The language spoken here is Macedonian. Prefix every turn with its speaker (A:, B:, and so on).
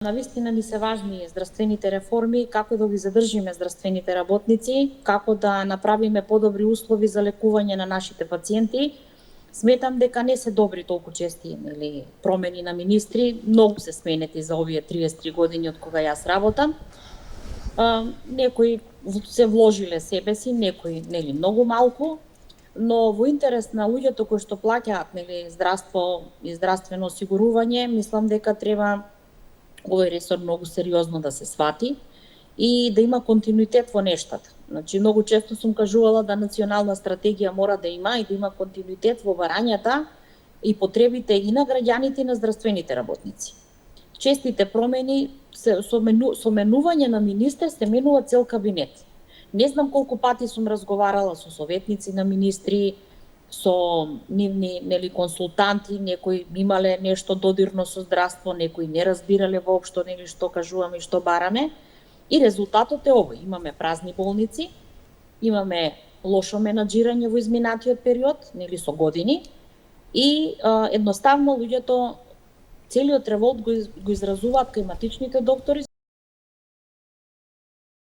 A: Навистина ни се важни здравствените реформи, како да ги задржиме здравствените работници, како да направиме подобри услови за лекување на нашите пациенти. Сметам дека не се добри толку чести промени на министри, многу се сменети за овие 33 години од кога јас работам. Некои се вложиле себе си, некои многу малку, но во интерес на луѓето кои што плаќаат здравство и здравствено осигурување, мислам дека треба овој ресор многу сериозно да се свати и да има континуитет во нештата. Значи, многу често сум кажувала да национална стратегија мора да има и да има континуитет во барањата и потребите и на граѓаните и на здравствените работници. Честите промени со менување на министер се менува цел кабинет. Не знам колку пати сум разговарала со советници на министри, со нивни консултанти, некои имале нешто додирно со здравство, некои не разбирале воопшто што кажуваме и што бараме. И резултатот е овој: имаме празни болници, имаме лошо менаџирање во изминатиот период, со години, и едноставно луѓето целиот револт го изразуваат кај матичните доктори,